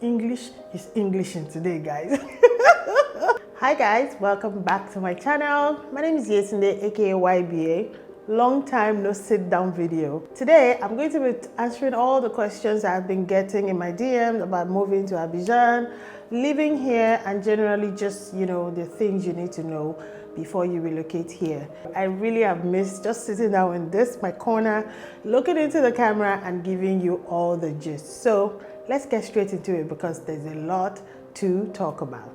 English is Englishing today, guys. Hi guys, welcome back to my channel. My name is Yetunde, aka YBA. Long time no sit down video. Today I'm going to be answering all the questions I've been getting in my DMs about moving to Abidjan, living here, and generally just, the things you need to know before you relocate here. I really have missed just sitting down in my corner, looking into the camera and giving you all the gist. So let's get straight into it because there's a lot to talk about.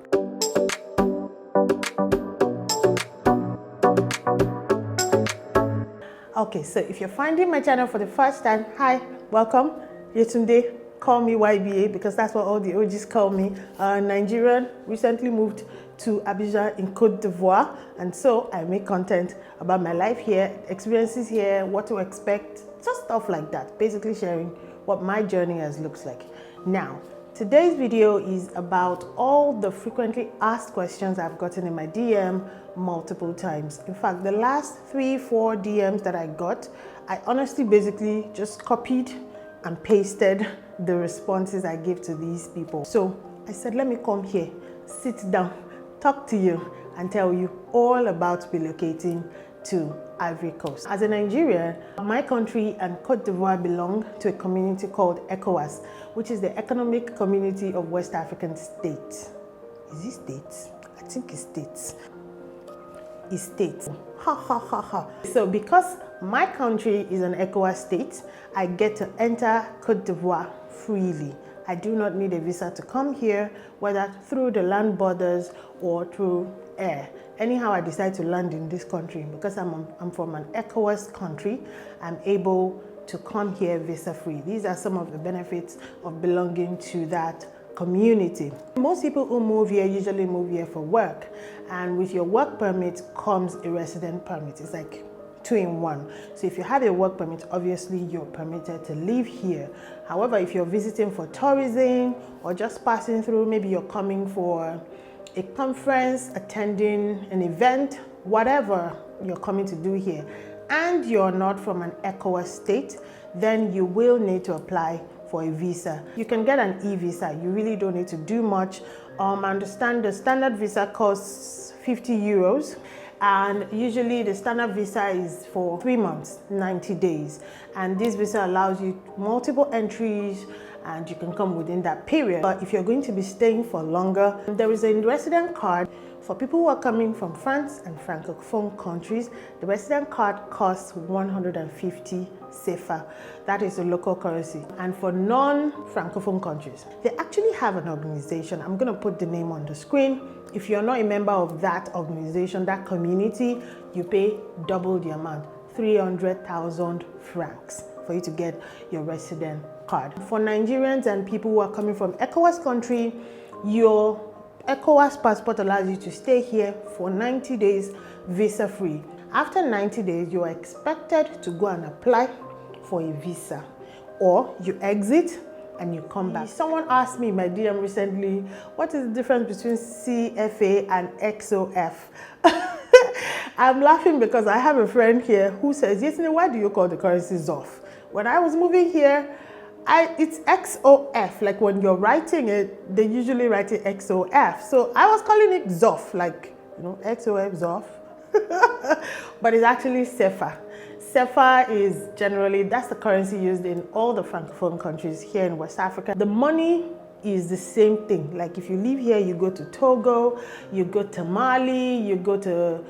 Okay, so if you're finding my channel for the first time, hi, welcome. Yetunde, call me YBA because that's what all the OGs call me. Nigerian, recently moved to Abidjan in Cote d'Ivoire, and so I make content about my life here, experiences here, what to expect, just stuff like that. Basically sharing what my journey has looks like. Now, today's video is about all the frequently asked questions I've gotten in my DM multiple times. In fact, the last 3-4 DMs that I got, I honestly basically just copied and pasted the responses I gave to these people. So I said, let me come here, sit down, talk to you and tell you all about relocating to Ivory Coast. As a Nigerian, my country and Cote d'Ivoire belong to a community called ECOWAS, which is the Economic Community of West African States. Is it states? I think it's states. It's states. Ha ha ha ha. So because my country is an ECOWAS state, I get to enter Cote d'Ivoire freely. I do not need a visa to come here, whether through the land borders or through air. Anyhow, I decide to land in this country because I'm from an ECOWAS country. I'm able to come here visa-free. These are some of the benefits of belonging to that community. Most people who move here usually move here for work, and with your work permit comes a resident permit. It's like 2-in-1. So if you have a work permit, obviously you're permitted to live here. However, if you're visiting for tourism or just passing through, maybe you're coming for a conference, attending an event, whatever you're coming to do here, and you're not from an ECOWAS state, then you will need to apply for a visa. You can get an e-visa. You really don't need to do much. I understand the standard visa costs 50 euros. And usually the standard visa is for 3 months, 90 days. And this visa allows you multiple entries and you can come within that period. But if you're going to be staying for longer, there is a resident card for people who are coming from France and Francophone countries. The resident card costs 150 CFA. That is the local currency. And for non-Francophone countries, they actually have an organization. I'm going to put the name on the screen. If you're not a member of that organization, that community, you pay double the amount, 300,000 francs for you to get your resident card. For Nigerians and people who are coming from ECOWAS country, your ECOWAS passport allows you to stay here for 90 days visa-free. After 90 days, you are expected to go and apply for a visa, or you exit and you come back. Someone asked me in my DM recently, what is the difference between CFA and XOF? I'm laughing because I have a friend here who says, Yetunde, why do you call the currency ZOF? When I was moving here, it's XOF. Like when you're writing it, they usually write it XOF. So I was calling it ZOF, like, XOF, ZOF. But it's actually CFA. CFA is generally, that's the currency used in all the Francophone countries here in West Africa. The money is the same thing. Like if you live here, you go to Togo, you go to Mali, you go to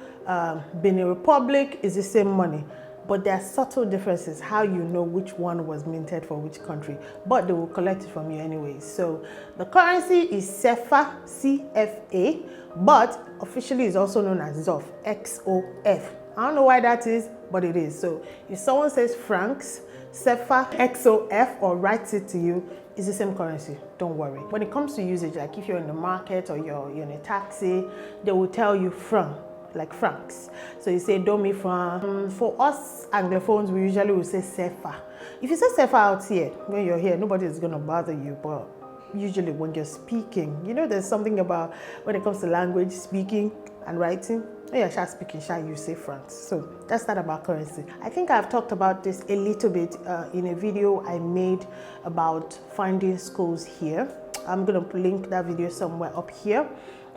Benin Republic, it's the same money. But there are subtle differences how you know which one was minted for which country, but they will collect it from you anyway. So the currency is CFA, CFA, but officially is also known as ZOF, XOF. I don't know why that is, but it is. So if someone says francs, CFA, XOF, or writes it to you, it's the same currency, don't worry. When it comes to usage, like if you're in the market or you're in a taxi, they will tell you franc, like francs. So you say, do me franc. For us Anglophones, we usually will say CFA. If you say CFA out here, when you're here, nobody is gonna bother you, but usually when you're speaking, there's something about when it comes to language, speaking and writing, when you're speaking, you say francs. So that's that about currency. I think I've talked about this a little bit in a video I made about finding schools here. I'm going to link that video somewhere up here.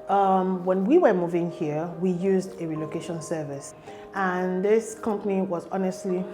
When we were moving here, we used a relocation service, and this company was honestly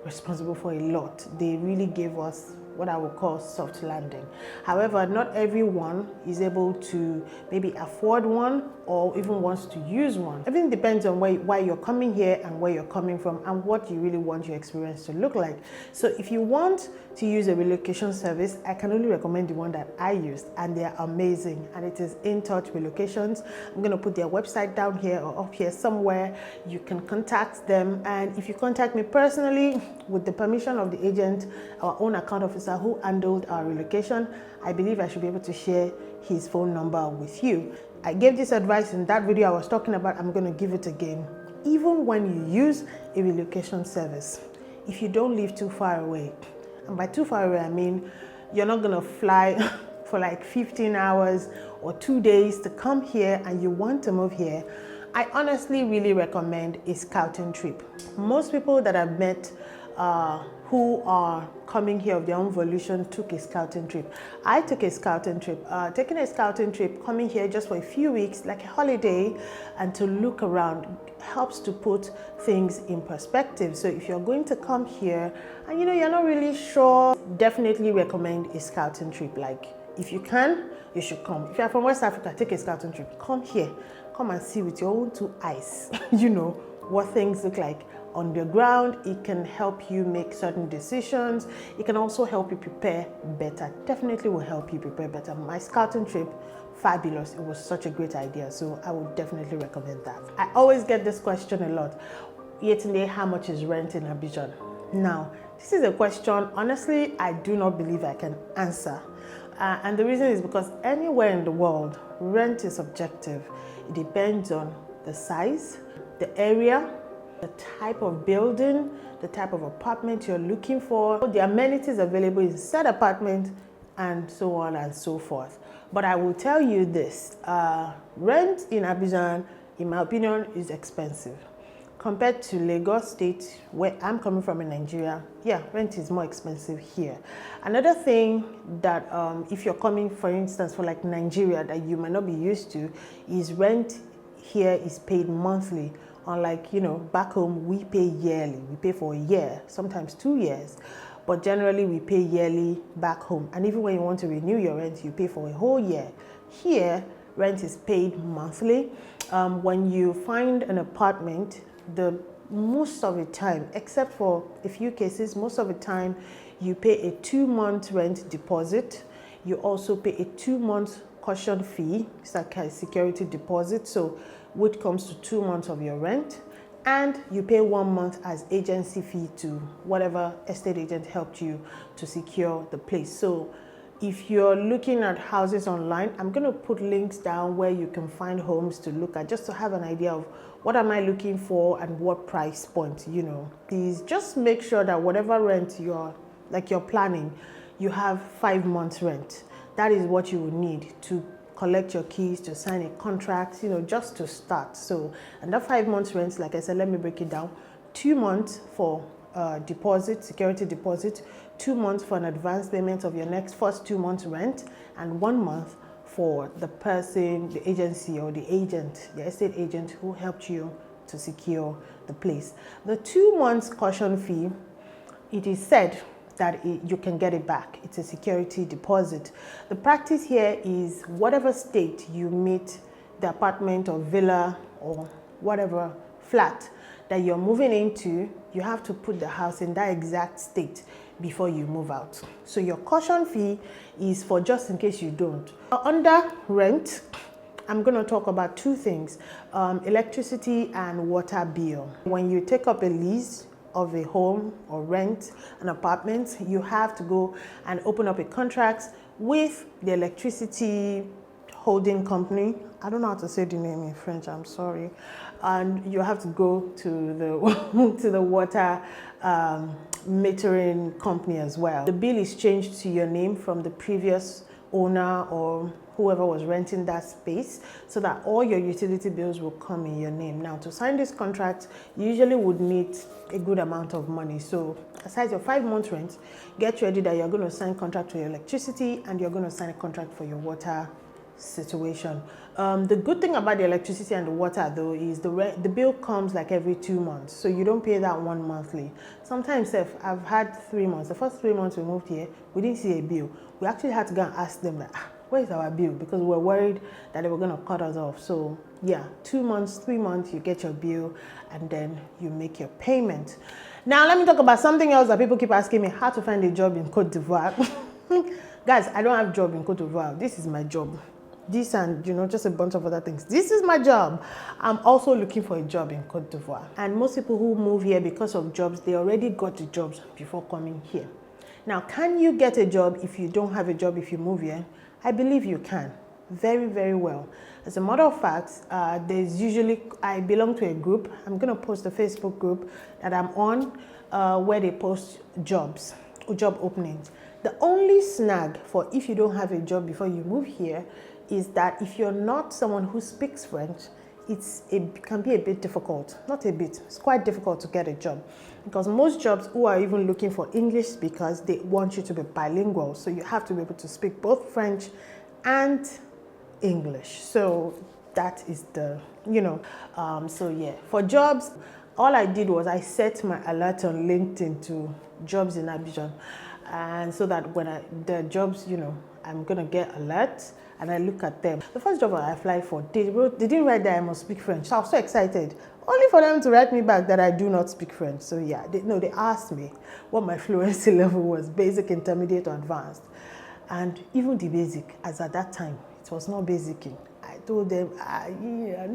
responsible for a lot. They really gave us what I would call soft landing. However, not everyone is able to maybe afford one or even wants to use one. Everything depends on why you're coming here and where you're coming from and what you really want your experience to look like. So if you want to use a relocation service, I can only recommend the one that I used, and they're amazing, and it is In Touch Relocations. I'm going to put their website down here or up here somewhere. You can contact them, and if you contact me personally with the permission of the agent, our own account officer who handled our relocation, I believe I should be able to share his phone number with you. I gave this advice in that video I was talking about. I'm going to give it again. Even when you use a relocation service, if you don't live too far away, and by too far away I mean you're not going to fly for like 15 hours or 2 days to come here and you want to move here, I honestly really recommend a scouting trip. Most people that I've met who are coming here of their own volition took a scouting trip. I took a scouting trip. Taking a scouting trip, coming here just for a few weeks, like a holiday, and to look around helps to put things in perspective. So if you're going to come here and you're not really sure, definitely recommend a scouting trip. Like, if you can, you should come. If you're from West Africa, take a scouting trip. Come here, come and see with your own two eyes, what things look like on the ground. It can help you make certain decisions. It can also help you prepare better. Definitely will help you prepare better. My scouting trip, fabulous. It was such a great idea. So I would definitely recommend that. I always get this question a lot. Yetunde, how much is rent in Abidjan? Now, this is a question, honestly, I do not believe I can answer. And the reason is because anywhere in the world, rent is subjective. It depends on the size, the area, the type of building, the type of apartment you're looking for, the amenities available in said apartment, and so on and so forth. But I will tell you this, rent in Abidjan, in my opinion, is expensive. Compared to Lagos State, where I'm coming from in Nigeria, yeah, rent is more expensive here. Another thing that if you're coming, for instance, for like Nigeria, that you might not be used to, is rent here is paid monthly. Unlike, back home, we pay yearly. We pay for a year, sometimes 2 years. But generally, we pay yearly back home. And even when you want to renew your rent, you pay for a whole year. Here, rent is paid monthly. When you find an apartment, most of the time, except for a few cases, most of the time, you pay a 2-month rent deposit. You also pay a 2-month caution fee. It's like a security deposit. So, which comes to 2 months of your rent, and you pay 1 month as agency fee to whatever estate agent helped you to secure the place. So if you're looking at houses online, I'm going to put links down where you can find homes to look at, just to have an idea of what am I looking for and what price point. Please just make sure that whatever rent you're planning, you have 5 months rent. That is what you will need to collect your keys, to sign a contract, just to start. So, and that 5 months rent, like I said, let me break it down. 2 months for deposit, security deposit, 2 months for an advance payment of your first 2 months rent, and 1 month for the person, the agency or the agent, the estate agent who helped you to secure the place. The 2 months caution fee, it is said that you can get it back. It's a security deposit. The practice here is whatever state you meet the apartment or villa or whatever flat that you're moving into, you have to put the house in that exact state before you move out. So your caution fee is for just in case you don't. Under rent, I'm going to talk about 2 things, electricity and water bill. When you take up a lease of a home or rent an apartment, you have to go and open up a contract with the electricity holding company. I don't know how to say the name in French, I'm sorry. And you have to go to the to the water metering company as well. The bill is changed to your name from the previous owner or whoever was renting that space, so that all your utility bills will come in your name. Now, to sign this contract, you usually would need a good amount of money. So aside your 5 months rent, get ready that you're going to sign contract for your electricity and you're going to sign a contract for your water situation. The good thing about the electricity and the water though is the bill comes like every 2 months, so you don't pay that one monthly. Sometimes I've had 3 months. The first 3 months we moved here, we didn't see a bill. We actually had to go and ask them like, where is our bill? Because we were worried that they were going to cut us off. So yeah, 2 months, 3 months, you get your bill and then you make your payment. Now let me talk about something else that people keep asking me: how to find a job in Cote d'Ivoire. Guys, I don't have a job in Cote d'Ivoire. This is my job. This and, just a bunch of other things. This is my job. I'm also looking for a job in Cote d'Ivoire. And most people who move here because of jobs, they already got the jobs before coming here. Now, can you get a job if you don't have a job if you move here? I believe you can. Very, very well. As a matter of fact, I belong to a group. I'm going to post a Facebook group that I'm on where they post job openings. The only snag for if you don't have a job before you move here is that if you're not someone who speaks French, it can be a bit difficult. Not a bit, it's quite difficult to get a job, because most jobs who are even looking for English speakers, they want you to be bilingual. So you have to be able to speak both French and English. So that is the, so yeah, for jobs, all I did was I set my alert on LinkedIn to jobs in Abidjan. And so that when the jobs, I'm going to get alerts and I look at them. The first job I applied for, they didn't write that I must speak French. So I was so excited, only for them to write me back that I do not speak French. So yeah, they asked me what my fluency level was: basic, intermediate, or advanced. And even the basic, as at that time, it was not basic. I told them,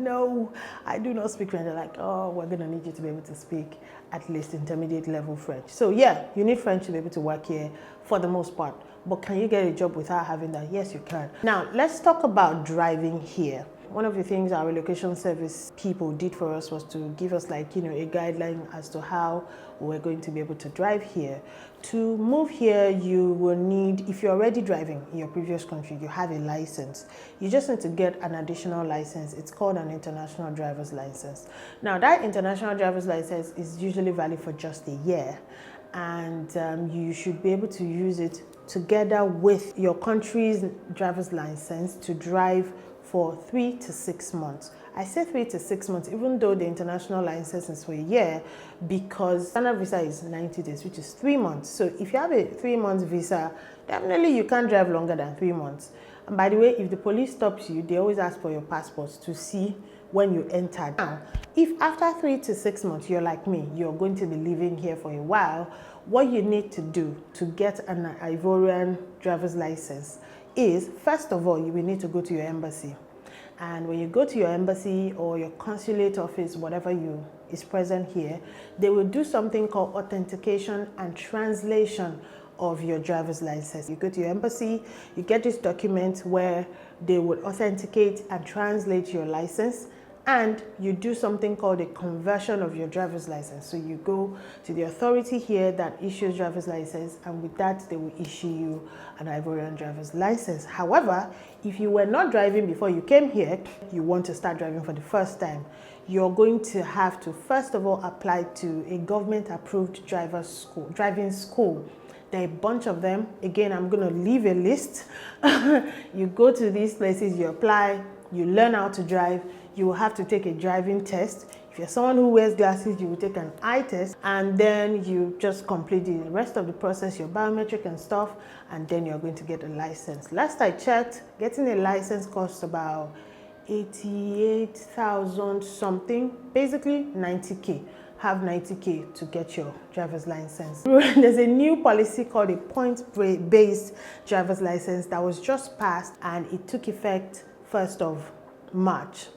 no, I do not speak French. They're like, oh, we're going to need you to be able to speak at least intermediate level French. So yeah, you need French to be able to work here for the most part. But can you get a job without having that? Yes, you can. Now, let's talk about driving here. One of the things our relocation service people did for us was to give us a guideline as to how we're going to be able to drive here. To move here, you will need, if you're already driving in your previous country, you have a license. You just need to get an additional license. It's called an international driver's license. Now, that international driver's license is usually valid for just a year. And you should be able to use it together with your country's driver's license to drive for 3 to 6 months. I say 3 to 6 months, even though the international license is for a year, because standard visa is 90 days, which is 3 months. So if you have a 3-month visa, definitely you can't drive longer than 3 months. And by the way, if the police stops you, they always ask for your passports to see when you entered. Now, if after 3 to 6 months, you're like me, you're going to be living here for a while, what you need to do to get an Ivorian driver's license is, first of all, you will need to go to your embassy. And when you go to your embassy or your consulate office, whatever is present here, they will do something called authentication and translation of your driver's license. You go to your embassy, you get this document where they will authenticate and translate your license, and you do something called a conversion of your driver's license. So you go to the authority here that issues driver's license, and with that they will issue you an Ivorian driver's license. However, if you were not driving before you came here, you want to start driving for the first time, you're going to have to first of all apply to a government approved driving school. There are a bunch of them. Again, I'm going to leave a list. You go to these places, you apply, you learn how to drive. You will have to take a driving test. If you're someone who wears glasses, you will take an eye test, and then you just complete the rest of the process, your biometric and stuff, and then you're going to get a license. Last I checked, getting a license costs about 88,000 something, basically 90K. Have 90K to get your driver's license. There's a new policy called a points-based driver's license that was just passed, and it took effect 1st of March.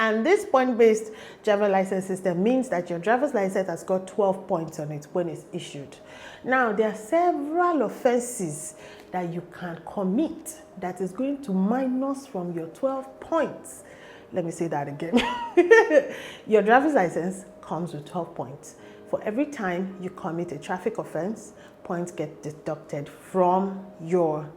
And this point-based driver license system means that your driver's license has got 12 points on it when it's issued. Now, there are several offenses that you can commit that is going to minus from your 12 points. Let me say that again. Your driver's license comes with 12 points. For every time you commit a traffic offense, points get deducted from your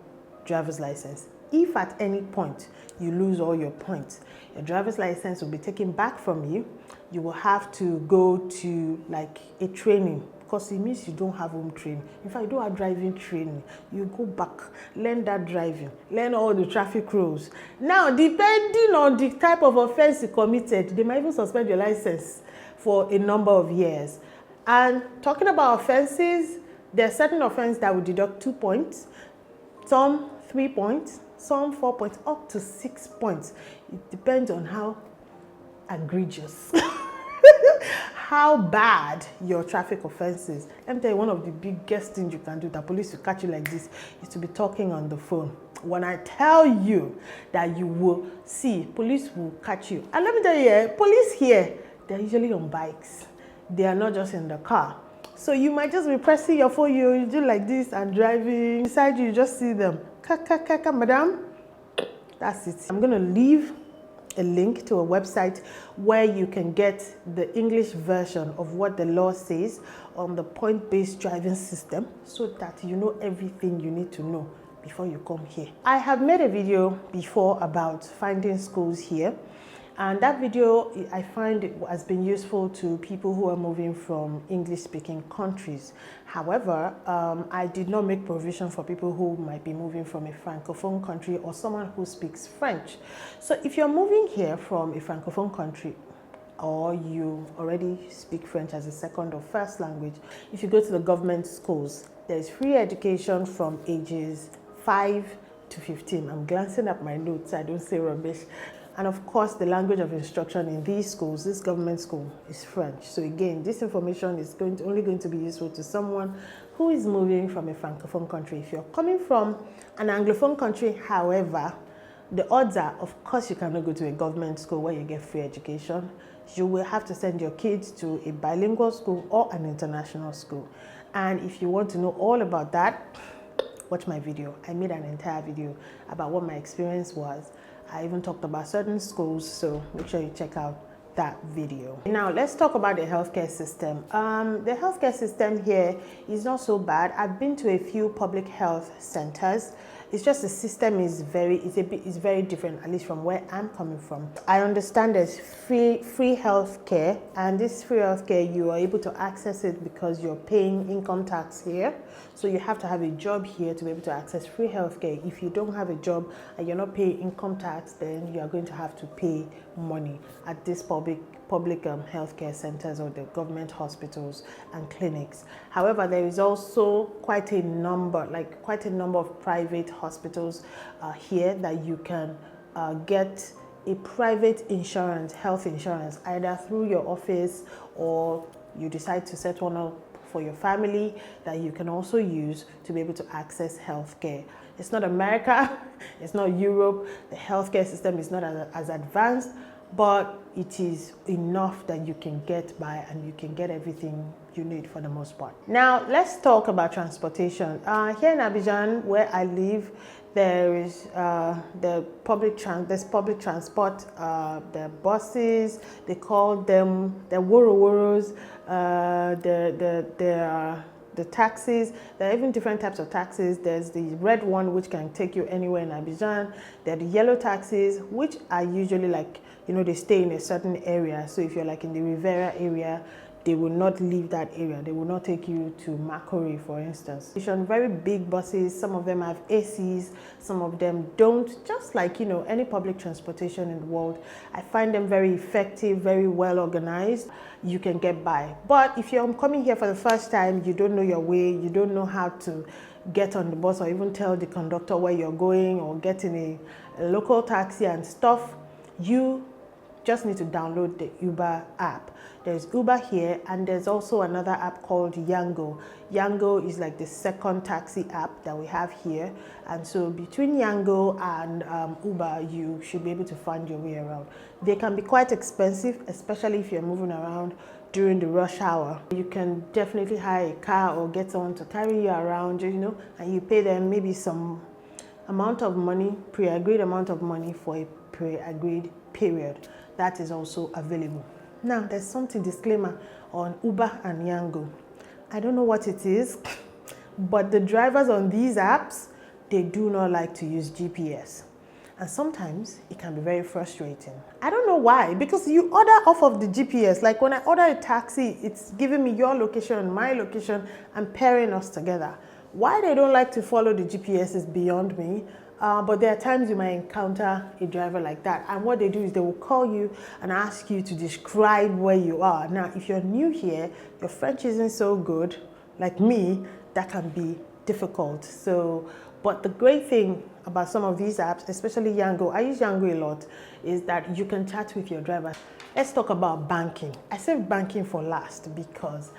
driver's license. If at any point you lose all your points, your driver's license will be taken back from you. You will have to go to like a training, because it means you don't have home training. In fact, you don't have driving training. You go back, learn that driving, learn all the traffic rules. Now, depending on the type of offense you committed, they might even suspend your license for a number of years. And talking about offenses, there are certain offenses that will deduct 2 points, some 3 points, some 4 points, up to 6 points. It depends on how egregious, how bad your traffic offense is. Let me tell you, one of the biggest things you can do, that police will catch you like this, is to be talking on the phone. When I tell you that you will see, police will catch you. And let me tell you, police here, they're usually on bikes. They are not just in the car. So you might just be pressing your phone, you do like this and driving. Beside you, you just see them. Kaka, madam. That's it. I'm going to leave a link to a website where you can get the English version of what the law says on the point-based driving system, so that you know everything you need to know before you come here. I have made a video before about finding schools here, and that video I find it has been useful to people who are moving from English-speaking countries. However, I did not make provision for people who might be moving from a Francophone country or someone who speaks French. So if you're moving here from a Francophone country, or you already speak French as a second or first language, if you go to the government schools, there's free education from ages 5 to 15. I'm glancing at my notes so I don't say rubbish. And of course, the language of instruction in these schools, this government school, is French. So again, this information is only going to be useful to someone who is moving from a Francophone country. If you're coming from an Anglophone country, however, the odds are, of course, you cannot go to a government school where you get free education. You will have to send your kids to a bilingual school or an international school. And if you want to know all about that, watch my video. I made an entire video about what my experience was. I even talked about certain schools, so make sure you check out that video. Now, let's talk about the healthcare system. The healthcare system here is not so bad. I've been to a few public health centers. It's just the system is very different, at least from where I'm coming from. I understand there's free healthcare, and this free healthcare, you are able to access it because you're paying income tax here. So you have to have a job here to be able to access free healthcare. If you don't have a job and you're not paying income tax, then you are going to have to pay money at this public healthcare centers or the government hospitals and clinics. However, there is also quite a number of private hospitals here that you can get a private insurance, health insurance, either through your office, or you decide to set one up for your family that you can also use to be able to access healthcare. It's not America, it's not Europe. The healthcare system is not as advanced, but it is enough that you can get by and you can get everything you need for the most part. Now, let's talk about transportation. Here in Abidjan, where I live, there is there's public transport, the buses, they call them the woro-woros, the taxis. There are even different types of taxis. There's the red one, which can take you anywhere in Abidjan. There are the yellow taxis, which are usually like, they stay in a certain area. So if you're like in the Riviera area, they will not leave that area. They will not take you to Makori, for instance. It's on very big buses. Some of them have ACs, some of them don't. Just like, any public transportation in the world, I find them very effective, very well organized. You can get by. But if you're coming here for the first time, you don't know your way, you don't know how to get on the bus or even tell the conductor where you're going or get in a local taxi and stuff, you just need to download the Uber app. There's Uber here, and there's also another app called Yango. Yango is like the second taxi app that we have here. And so between Yango and Uber, you should be able to find your way around. They can be quite expensive, especially if you're moving around during the rush hour. You can definitely hire a car or get someone to carry you around, and you pay them maybe some amount of money, pre-agreed amount of money for a pre-agreed period. That is also available. Now, there's something disclaimer on Uber and Yango. I don't know what it is, but the drivers on these apps, they do not like to use GPS. And sometimes it can be very frustrating. I don't know why, because you order off of the GPS. Like when I order a taxi, it's giving me your location and my location and pairing us together. Why they don't like to follow the GPS is beyond me. But there are times you might encounter a driver like that. And what they do is they will call you and ask you to describe where you are. Now, if you're new here, your French isn't so good, like me, that can be difficult. So, but the great thing about some of these apps, especially Yango, I use Yango a lot, is that you can chat with your driver. Let's talk about banking. I saved banking for last because,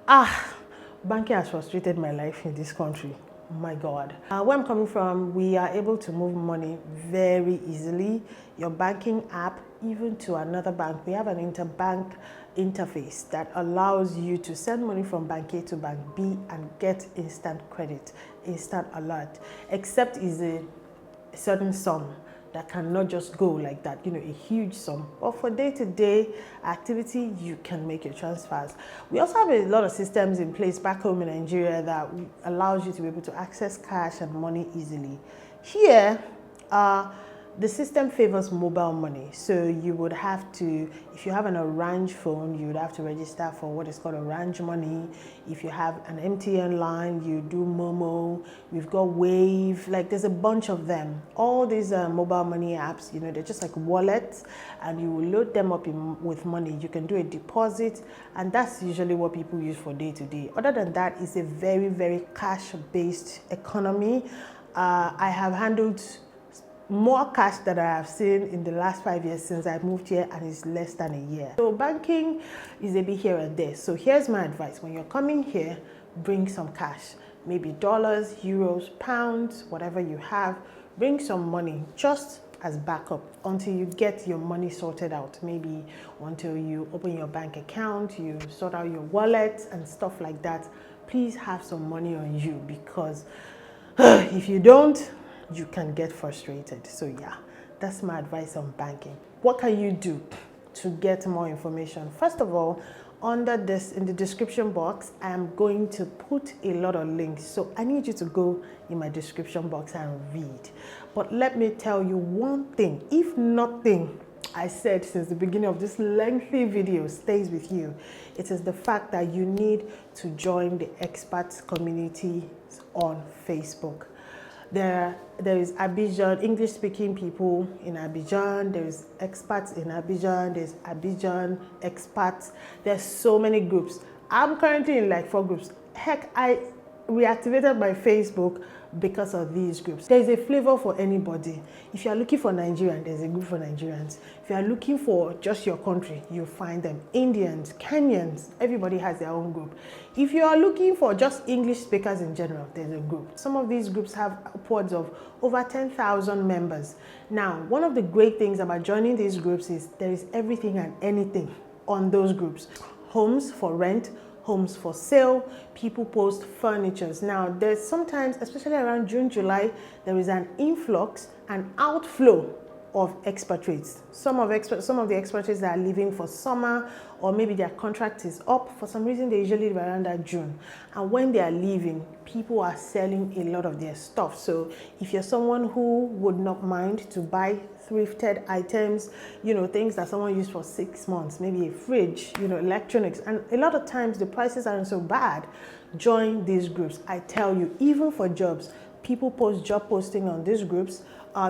banking has frustrated my life in this country. My God. Where I'm coming from, we are able to move money very easily. Your banking app, even to another bank, we have an interbank interface that allows you to send money from bank A to bank B and get instant credit, instant alert, except is a certain sum that cannot just go like that, you know, a huge sum. But for day-to-day activity, you can make your transfers. We also have a lot of systems in place back home in Nigeria that allows you to be able to access cash and money easily. Here, the system favors mobile money. So you would have to, if you have an Orange phone, you would have to register for what is called Orange Money. If you have an MTN line, you do Momo. We've got Wave, like there's a bunch of them. All these mobile money apps, you know, they're just like wallets, and you will load them up with money. You can do a deposit, and that's usually what people use for day to day. Other than that, it's a very, very cash-based economy. I have handled more cash that I have seen in the last 5 years since I moved here, and it's less than a year. So banking is a bit here and there. So here's my advice. When you're coming here, bring some cash, maybe dollars, euros, pounds, whatever you have. Bring some money just as backup until you get your money sorted out. Maybe until you open your bank account, you sort out your wallet and stuff like that. Please have some money on you, because if you don't, you can get frustrated. So yeah, that's my advice on banking. What can you do to get more information? First of all, under this, in the description box, I am going to put a lot of links. So I need you to go in my description box and read. But let me tell you one thing, if nothing I said since the beginning of this lengthy video stays with you, it is the fact that you need to join the expats community on Facebook. There is Abidjan, English-speaking people in Abidjan. There's expats in Abidjan. There's Abidjan expats. There's so many groups. I'm currently in like 4 groups. Heck, I reactivated my Facebook because of these groups. There's a flavor for anybody. If you're looking for Nigerian, there's a group for Nigerians. If you're looking for just your country, you'll find them. Indians, Kenyans, everybody has their own group. If you are looking for just English speakers in general, there's a group. Some of these groups have upwards of over 10,000 members. Now, one of the great things about joining these groups is there is everything and anything on those groups. Homes for rent, homes for sale, people post furnitures. Now, there's sometimes, especially around June, July, there is an influx and outflow of expatriates. Some of the expatriates that are leaving for summer, or maybe their contract is up. For some reason, they usually leave around that June. And when they are leaving, people are selling a lot of their stuff. So if you're someone who would not mind to buy thrifted items, you know, things that someone used for 6 months, maybe a fridge, you know, electronics, and a lot of times the prices aren't so bad, join these groups. I tell you, even for jobs, people post job posting on these groups.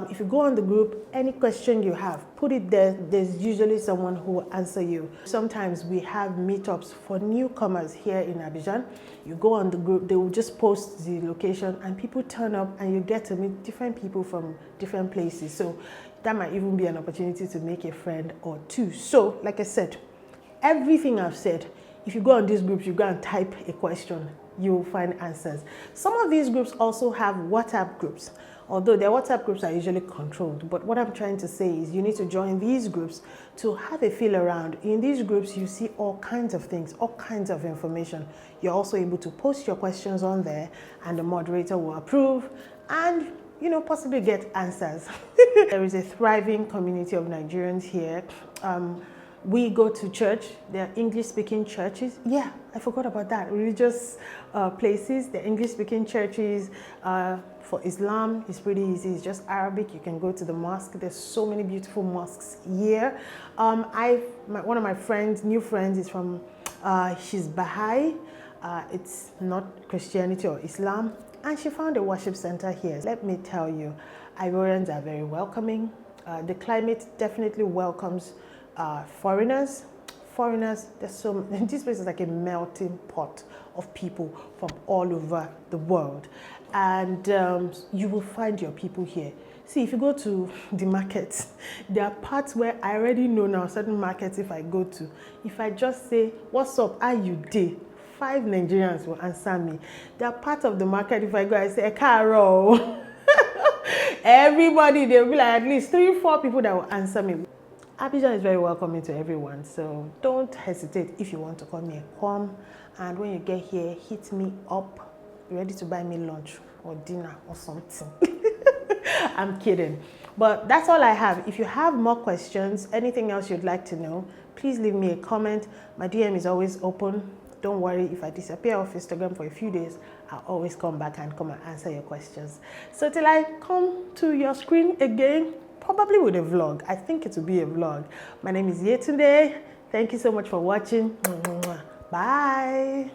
If you go on the group, any question you have, put it there. There's usually someone who will answer you. Sometimes we have meetups for newcomers here in Abidjan. You go on the group, they will just post the location and people turn up, and you get to meet different people from different places. So that might even be an opportunity to make a friend or two. So like I said, everything I've said, if you go on these groups, you go and type a question, you'll find answers. Some of these groups also have WhatsApp groups, although their WhatsApp groups are usually controlled. But what I'm trying to say is you need to join these groups to have a feel around. In these groups, you see all kinds of things, all kinds of information. You're also able to post your questions on there, and the moderator will approve and, you know, possibly get answers. There is a thriving community of Nigerians here. We go to church. There are English-speaking churches. Yeah, I forgot about that. Religious places, the English-speaking churches. for Islam, it's pretty easy. It's just Arabic. You can go to the mosque. There's so many beautiful mosques here. One of my friends, new friends, is from, she's Baha'i. It's not Christianity or Islam. And she found a worship center here. Let me tell you, Ivorians are very welcoming. The climate definitely welcomes foreigners. There's this place is like a melting pot of people from all over the world, and you will find your people here. See, if you go to the markets, there are parts where I already know now, certain markets if I go to, if I just say, what's up, how you dey? 5 Nigerians will answer me. There are parts of the market, if I go, I say, Caro. Everybody, they'll be like at least 3-4 people that will answer me. Abidjan is very welcoming to everyone, so don't hesitate. If you want to come here, come, and when you get here, hit me up. Be ready to buy me lunch or dinner or something. I'm kidding, but that's all I have. If you have more questions, anything else you'd like to know, please leave me a comment. My DM is always open. Don't worry, if I disappear off Instagram for a few days, I'll always come back and come and answer your questions. So till I come to your screen again, probably with a vlog. I think it will be a vlog. My name is Yetunde. Thank you so much for watching. Bye.